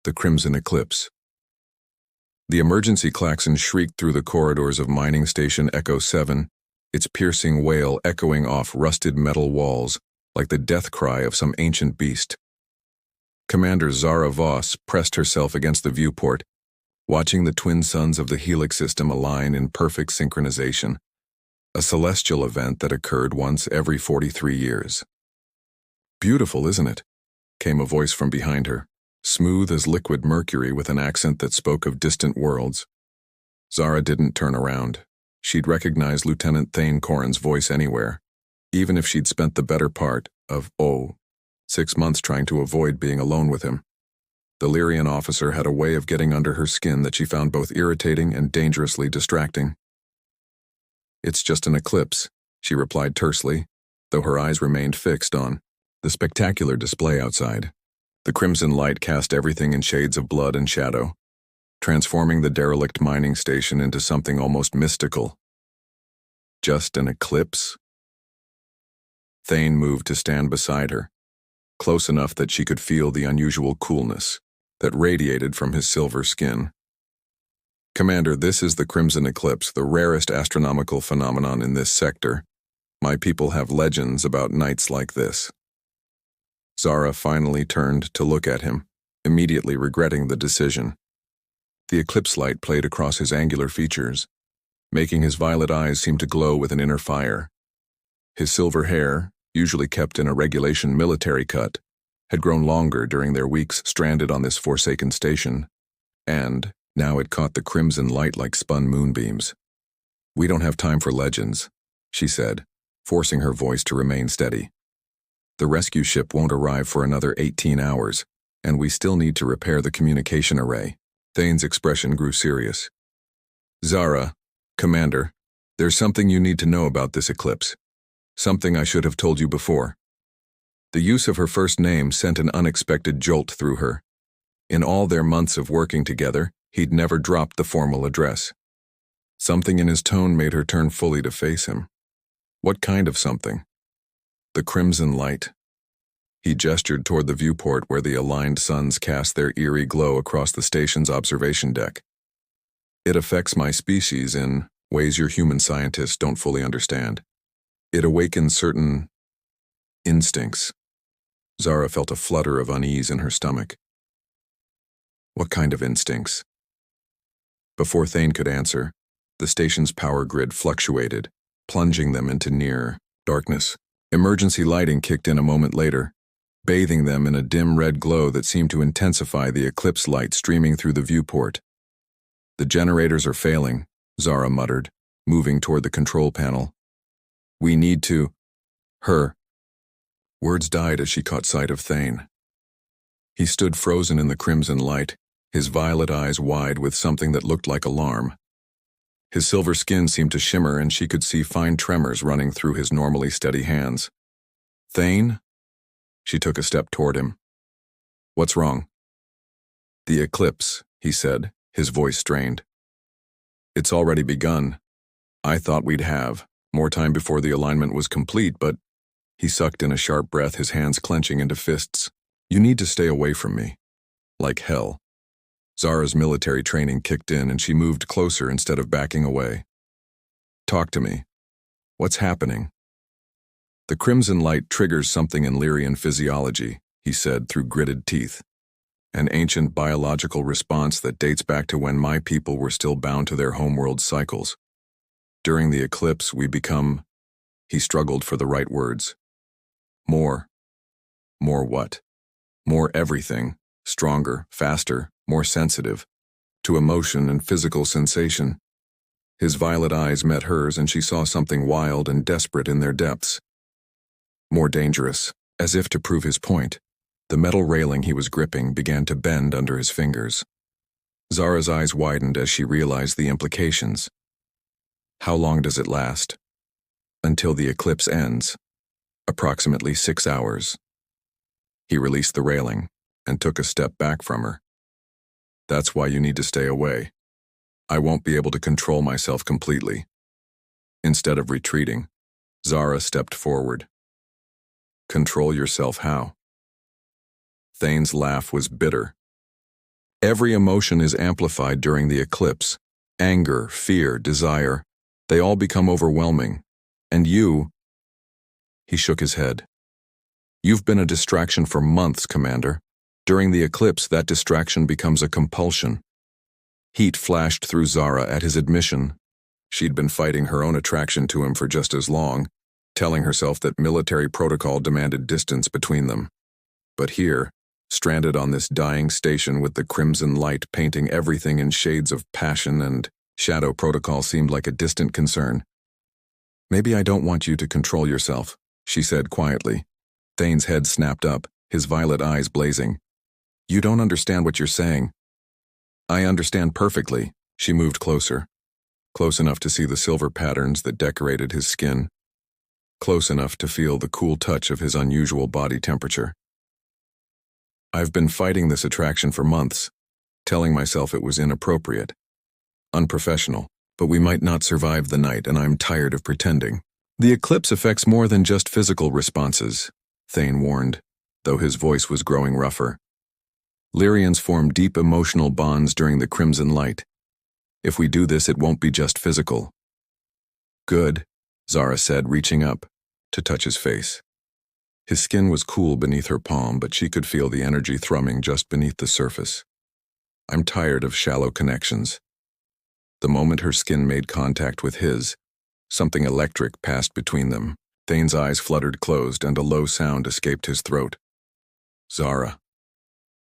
The Crimson Eclipse. The emergency klaxon shrieked through the corridors of Mining Station Echo 7, its piercing wail echoing off rusted metal walls like the death cry of some ancient beast. Commander Zara Voss pressed herself against the viewport, watching the twin suns of the Helix system align in perfect synchronization, a celestial event that occurred once every 43 years. "Beautiful, isn't it?" came a voice from behind her, smooth as liquid mercury with an accent that spoke of distant worlds. Zara didn't turn around. She'd recognize Lieutenant Thane Corrin's voice anywhere, even if she'd spent the better part of, 6 months trying to avoid being alone with him. The Lyrian officer had a way of getting under her skin that she found both irritating and dangerously distracting. "It's just an eclipse," she replied tersely, though her eyes remained fixed on the spectacular display outside. The crimson light cast everything in shades of blood and shadow, transforming the derelict mining station into something almost mystical. Just an eclipse? Thane moved to stand beside her, close enough that she could feel the unusual coolness that radiated from his silver skin. "Commander, this is the Crimson Eclipse, the rarest astronomical phenomenon in this sector. My people have legends about nights like this." Zara finally turned to look at him, immediately regretting the decision. The eclipse light played across his angular features, making his violet eyes seem to glow with an inner fire. His silver hair, usually kept in a regulation military cut, had grown longer during their weeks stranded on this forsaken station, and now it caught the crimson light like spun moonbeams. "We don't have time for legends," she said, forcing her voice to remain steady. "The rescue ship won't arrive for another 18 hours, and we still need to repair the communication array." Thane's expression grew serious. "Zara, Commander, there's something you need to know about this eclipse. Something I should have told you before." The use of her first name sent an unexpected jolt through her. In all their months of working together, he'd never dropped the formal address. Something in his tone made her turn fully to face him. What kind of something? "The crimson light." He gestured toward the viewport where the aligned suns cast their eerie glow across the station's observation deck. "It affects my species in ways your human scientists don't fully understand. It awakens certain instincts." Zara felt a flutter of unease in her stomach. "What kind of instincts?" Before Thane could answer, the station's power grid fluctuated, plunging them into near darkness. Emergency lighting kicked in a moment later, bathing them in a dim red glow that seemed to intensify the eclipse light streaming through the viewport. "The generators are failing," Zara muttered, moving toward the control panel. "We need to..." Her words died as she caught sight of Thane. He stood frozen in the crimson light, his violet eyes wide with something that looked like alarm. His silver skin seemed to shimmer, and she could see fine tremors running through his normally steady hands. "Thane?" She took a step toward him. "What's wrong?" "The eclipse," he said, his voice strained. "It's already begun. I thought we'd have more time before the alignment was complete, but..." He sucked in a sharp breath, his hands clenching into fists. "You need to stay away from me." Like hell. Zara's military training kicked in, and she moved closer instead of backing away. "Talk to me. What's happening?" "The crimson light triggers something in Lyrian physiology," he said through gritted teeth. "An ancient biological response that dates back to when my people were still bound to their homeworld cycles. During the eclipse, we become..." He struggled for the right words. "More." "More what?" "More everything. Stronger, faster, more sensitive. To emotion and physical sensation." His violet eyes met hers, and she saw something wild and desperate in their depths. "More dangerous." As if to prove his point, the metal railing he was gripping began to bend under his fingers. Zara's eyes widened as she realized the implications. "How long does it last?" "Until the eclipse ends. Approximately 6 hours." He released the railing and took a step back from her. "That's why you need to stay away. I won't be able to control myself completely." Instead of retreating, Zara stepped forward. "Control yourself how?" Thane's laugh was bitter. Every emotion is amplified during the eclipse. Anger, fear, desire, they all become overwhelming. And you, he shook his head. You've been a distraction for months, Commander. During the eclipse, that distraction becomes a compulsion. Heat flashed through Zara at his admission. She'd been fighting her own attraction to him for just as long, telling herself that military protocol demanded distance between them. But here, stranded on this dying station with the crimson light painting everything in shades of passion and shadow, protocol seemed like a distant concern. "Maybe I don't want you to control yourself," she said quietly. Thane's head snapped up, his violet eyes blazing. "You don't understand what you're saying." "I understand perfectly." She moved closer, close enough to see the silver patterns that decorated his skin, close enough to feel the cool touch of his unusual body temperature. "I've been fighting this attraction for months, telling myself it was inappropriate, unprofessional, but we might not survive the night, and I'm tired of pretending." "The eclipse affects more than just physical responses," Thane warned, though his voice was growing rougher. "Lyrians form deep emotional bonds during the crimson light. If we do this, it won't be just physical." "Good," Zara said, reaching up to touch his face. His skin was cool beneath her palm, but she could feel the energy thrumming just beneath the surface. "I'm tired of shallow connections." The moment her skin made contact with his, something electric passed between them. Thane's eyes fluttered closed, and a low sound escaped his throat. "Zara,"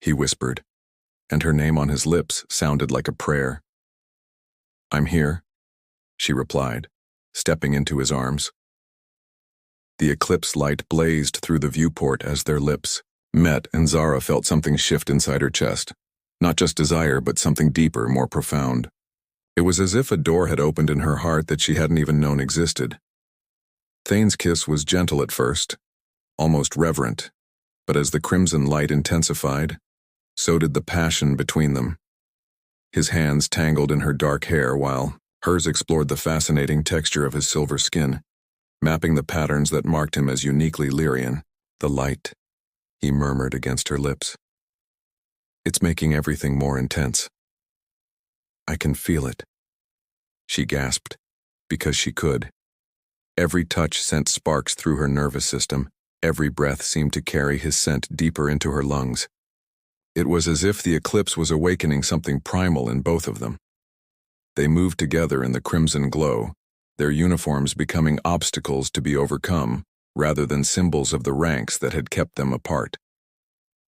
he whispered, and her name on his lips sounded like a prayer. "I'm here," she replied, stepping into his arms. The eclipse light blazed through the viewport as their lips met, and Zara felt something shift inside her chest. Not just desire, but something deeper, more profound. It was as if a door had opened in her heart that she hadn't even known existed. Thane's kiss was gentle at first, almost reverent, but as the crimson light intensified, so did the passion between them. His hands tangled in her dark hair while hers explored the fascinating texture of his silver skin, mapping the patterns that marked him as uniquely Lyrian. "The light," he murmured against her lips. "It's making everything more intense. I can feel it." She gasped, because she could. Every touch sent sparks through her nervous system. Every breath seemed to carry his scent deeper into her lungs. It was as if the eclipse was awakening something primal in both of them. They moved together in the crimson glow, their uniforms becoming obstacles to be overcome, rather than symbols of the ranks that had kept them apart.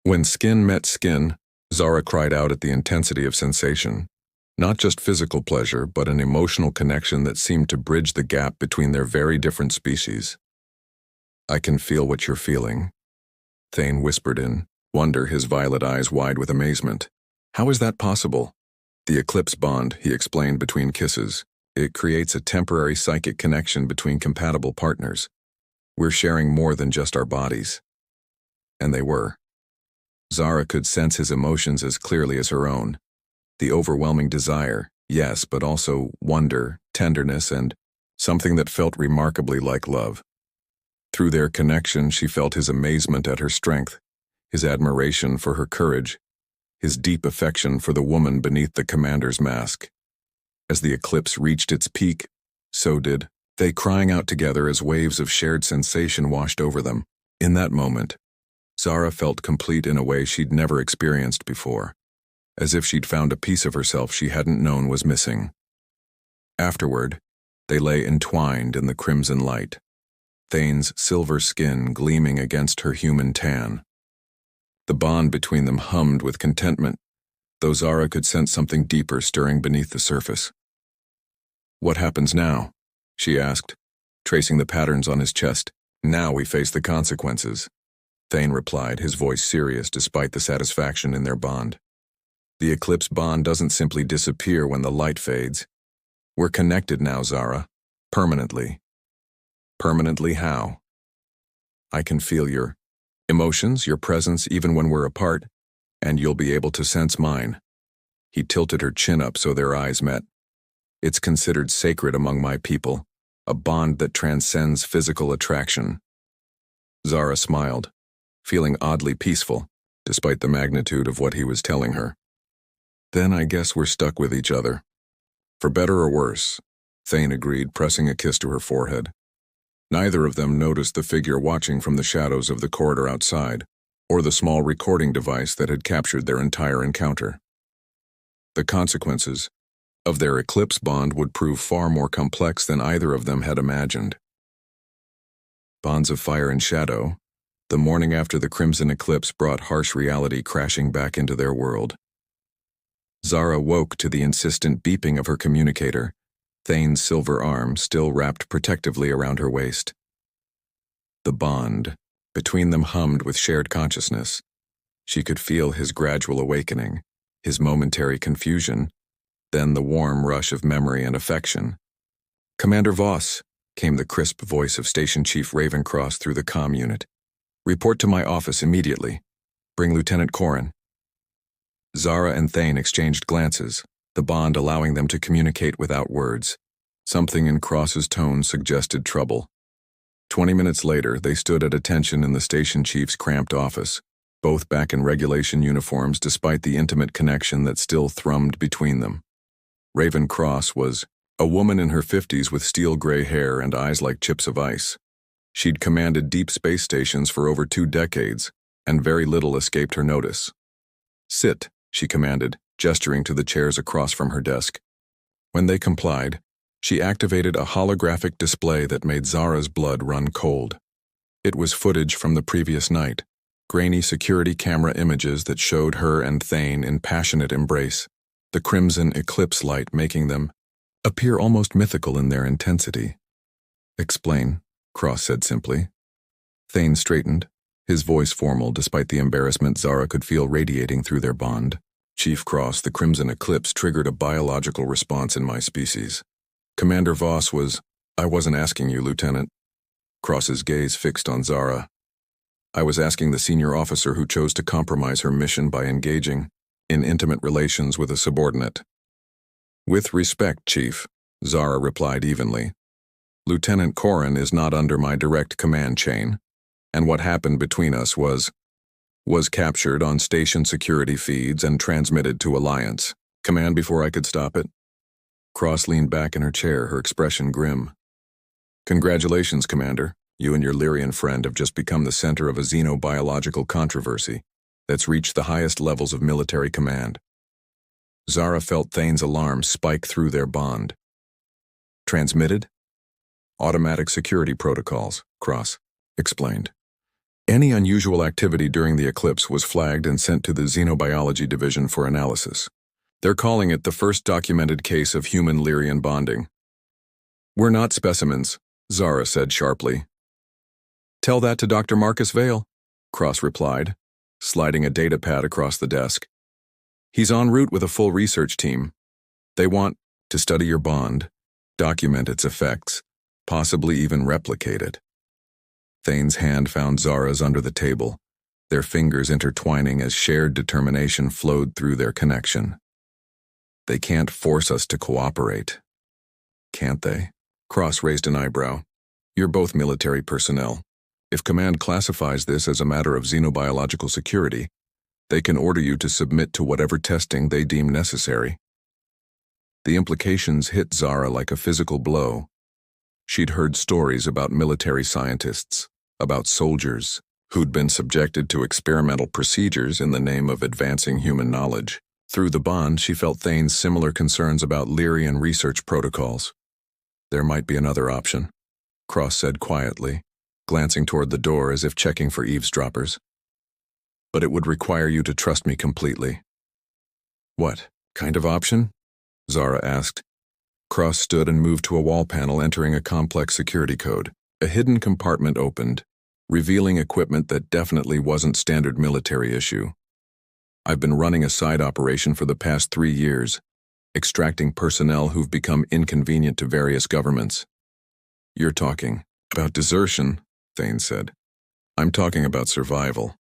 When skin met skin, Zara cried out at the intensity of sensation. Not just physical pleasure, but an emotional connection that seemed to bridge the gap between their very different species. "I can feel what you're feeling," Thane whispered in wonder, his violet eyes wide with amazement. "How is that possible?" "The eclipse bond," he explained between kisses. "It creates a temporary psychic connection between compatible partners. We're sharing more than just our bodies." And they were. Zara could sense his emotions as clearly as her own. The overwhelming desire, yes, but also wonder, tenderness, and something that felt remarkably like love. Through their connection, she felt his amazement at her strength, his admiration for her courage, his deep affection for the woman beneath the commander's mask. As the eclipse reached its peak, so did they, crying out together as waves of shared sensation washed over them. In that moment, Zara felt complete in a way she'd never experienced before, as if she'd found a piece of herself she hadn't known was missing. Afterward, they lay entwined in the crimson light, Thane's silver skin gleaming against her human tan. The bond between them hummed with contentment, though Zara could sense something deeper stirring beneath the surface. "What happens now?" she asked, tracing the patterns on his chest. "Now we face the consequences," Thane replied, his voice serious despite the satisfaction in their bond. "The eclipse bond doesn't simply disappear when the light fades. We're connected now, Zara. Permanently." "Permanently how?" "I can feel your emotions, your presence, even when we're apart, and you'll be able to sense mine." He tilted her chin up so their eyes met. "It's considered sacred among my people, a bond that transcends physical attraction." Zara smiled, feeling oddly peaceful, despite the magnitude of what he was telling her. Then I guess we're stuck with each other. For better or worse, Thane agreed, pressing a kiss to her forehead. Neither of them noticed the figure watching from the shadows of the corridor outside, or the small recording device that had captured their entire encounter. The consequences of their eclipse bond would prove far more complex than either of them had imagined. Bonds of fire and shadow, the morning after the crimson eclipse brought harsh reality crashing back into their world. Zara woke to the insistent beeping of her communicator, Thane's silver arm still wrapped protectively around her waist. The bond between them hummed with shared consciousness. She could feel his gradual awakening, his momentary confusion, then the warm rush of memory and affection. "Commander Voss," came the crisp voice of Station Chief Ravencross through the comm unit. "Report to my office immediately. Bring Lieutenant Corrin." Zara and Thane exchanged glances, the bond allowing them to communicate without words. Something in Cross's tone suggested trouble. 20 minutes later, they stood at attention in the station chief's cramped office, both back in regulation uniforms despite the intimate connection that still thrummed between them. Raven Cross was a woman in her 50s with steel-gray hair and eyes like chips of ice. She'd commanded deep space stations for over 2 decades, and very little escaped her notice. "Sit," she commanded, gesturing to the chairs across from her desk. When they complied, she activated a holographic display that made Zara's blood run cold. It was footage from the previous night, grainy security camera images that showed her and Thane in passionate embrace, the crimson eclipse light making them appear almost mythical in their intensity. "Explain," Cross said simply. Thane straightened, his voice formal despite the embarrassment Zara could feel radiating through their bond. "Chief Cross, the crimson eclipse triggered a biological response in my species. Commander Voss I wasn't asking you, Lieutenant." Cross's gaze fixed on Zara. "I was asking the senior officer who chose to compromise her mission by engaging in intimate relations with a subordinate." "With respect, Chief," Zara replied evenly. "Lieutenant Corrin is not under my direct command chain, and what happened between us was captured on station security feeds and transmitted to Alliance. Command before I could stop it." Cross leaned back in her chair, her expression grim. "Congratulations, Commander. You and your Lyrian friend have just become the center of a xenobiological controversy that's reached the highest levels of military command." Zara felt Thane's alarm spike through their bond. "Transmitted?" "Automatic security protocols," Cross explained. "Any unusual activity during the eclipse was flagged and sent to the Xenobiology Division for analysis. They're calling it the first documented case of human-Lyrian bonding." "We're not specimens," Zara said sharply. "Tell that to Dr. Marcus Vale," Cross replied, sliding a datapad across the desk. "He's en route with a full research team. They want to study your bond, document its effects, possibly even replicate it." Thane's hand found Zara's under the table, their fingers intertwining as shared determination flowed through their connection. "They can't force us to cooperate." "Can't they?" Cross raised an eyebrow. "You're both military personnel. If Command classifies this as a matter of xenobiological security, they can order you to submit to whatever testing they deem necessary." The implications hit Zara like a physical blow. She'd heard stories about military scientists, about soldiers who'd been subjected to experimental procedures in the name of advancing human knowledge. Through the bond, she felt Thane's similar concerns about Lyrian research protocols. "There might be another option," Cross said quietly, glancing toward the door as if checking for eavesdroppers. "But it would require you to trust me completely." "What kind of option?" Zara asked. Cross stood and moved to a wall panel, entering a complex security code. A hidden compartment opened, revealing equipment that definitely wasn't standard military issue. "I've been running a side operation for the past 3 years, extracting personnel who've become inconvenient to various governments." "You're talking about desertion," Thane said. "I'm talking about survival."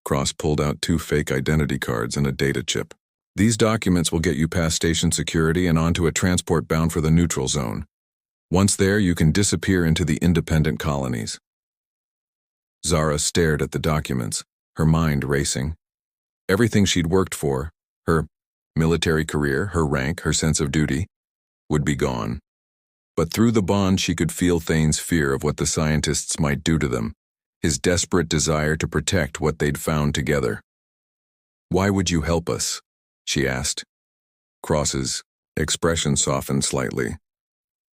Cross pulled out 2 fake identity cards and a data chip. "These documents will get you past station security and onto a transport bound for the neutral zone. Once there, you can disappear into the independent colonies." Zara stared at the documents, her mind racing. Everything she'd worked for, her Military career, her rank, her sense of duty, would be gone. But through the bond she could feel Thane's fear of what the scientists might do to them, his desperate desire to protect what they'd found together. "Why would you help us?" she asked. Cross's expression softened slightly.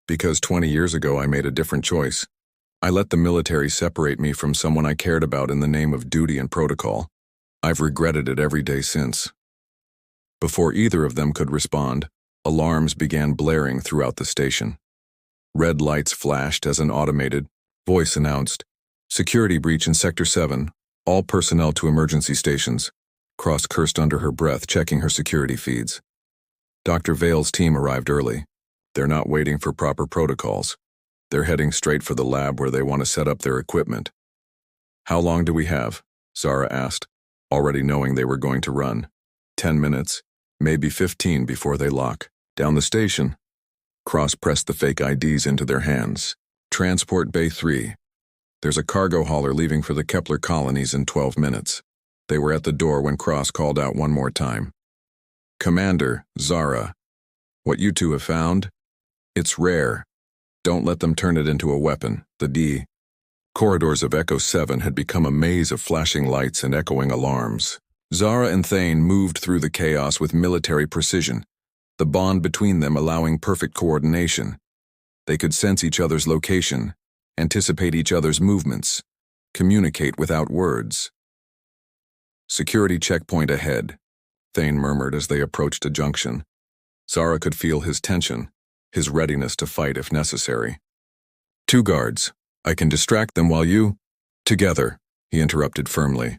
"Because 20 years ago I made a different choice. I let the military separate me from someone I cared about in the name of duty and protocol. I've regretted it every day since." Before either of them could respond, alarms began blaring throughout the station. Red lights flashed as an automated voice announced, "Security breach in Sector 7, all personnel to emergency stations." Cross cursed under her breath, checking her security feeds. Dr. Vale's team arrived early. They're not waiting for proper protocols. They're heading straight for the lab where they want to set up their equipment. "How long do we have?" Zara asked, already knowing they were going to run. 10 minutes, maybe 15 before they lock. Down the station. Cross pressed the fake IDs into their hands. "Transport Bay 3. There's a cargo hauler leaving for the Kepler colonies in 12 minutes. They were at the door when Cross called out one more time. "Commander, Zara. What you two have found? It's rare. Don't let them turn it into a weapon." The corridors of Echo 7 had become a maze of flashing lights and echoing alarms. Zara and Thane moved through the chaos with military precision, the bond between them allowing perfect coordination. They could sense each other's location, anticipate each other's movements, communicate without words. "Security checkpoint ahead," Thane murmured as they approached a junction. Zara could feel his tension, his readiness to fight if necessary. "2 guards. I can distract them while you—" "Together," he interrupted firmly.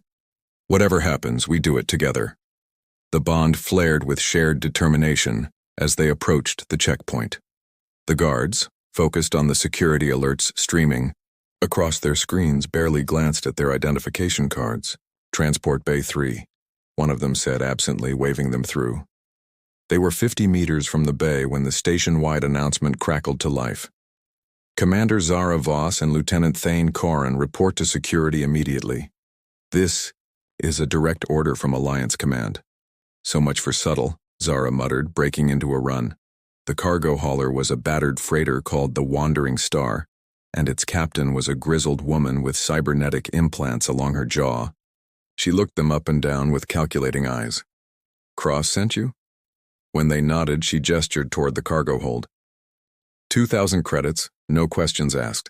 "Whatever happens, we do it together." The bond flared with shared determination as they approached the checkpoint. The guards, focused on the security alerts streaming across their screens, barely glanced at their identification cards. "Transport Bay 3, one of them said absently, waving them through. They were 50 meters from the bay when the station-wide announcement crackled to life. "Commander Zara Voss and Lieutenant Thane Corrin report to security immediately. This is a direct order from Alliance Command." "So much for subtle," Zara muttered, breaking into a run. The cargo hauler was a battered freighter called the Wandering Star, and its captain was a grizzled woman with cybernetic implants along her jaw. She looked them up and down with calculating eyes. "Cross sent you?" When they nodded, she gestured toward the cargo hold. 2,000 credits, no questions asked.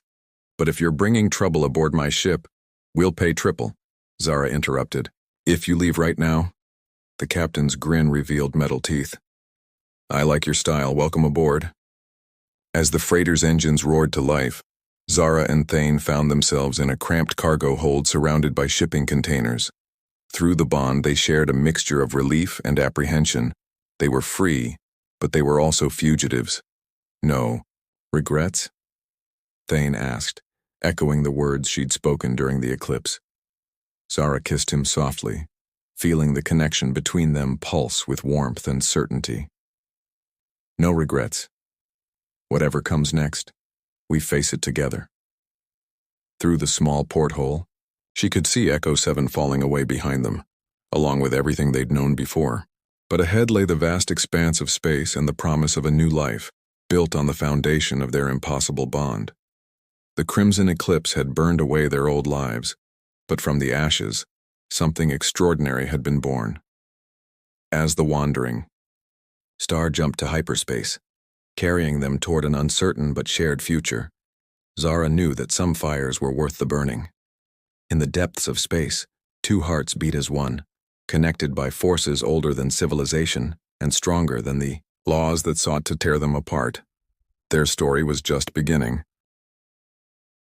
"But if you're bringing trouble aboard my ship, we'll pay triple," Zara interrupted. "If you leave right now." The captain's grin revealed metal teeth. "I like your style. Welcome aboard." As the freighter's engines roared to life, Zara and Thane found themselves in a cramped cargo hold surrounded by shipping containers. Through the bond, they shared a mixture of relief and apprehension. They were free, but they were also fugitives. "No regrets?" Thane asked, echoing the words she'd spoken during the eclipse. Zara kissed him softly, feeling the connection between them pulse with warmth and certainty. "No regrets. Whatever comes next, we face it together." Through the small porthole, she could see Echo 7 falling away behind them, along with everything they'd known before. But ahead lay the vast expanse of space and the promise of a new life, built on the foundation of their impossible bond. The crimson eclipse had burned away their old lives, but from the ashes, something extraordinary had been born. As the Wandering Star jumped to hyperspace, carrying them toward an uncertain but shared future, Zara knew that some fires were worth the burning. In the depths of space, 2 hearts beat as one, connected by forces older than civilization and stronger than the laws that sought to tear them apart. Their story was just beginning,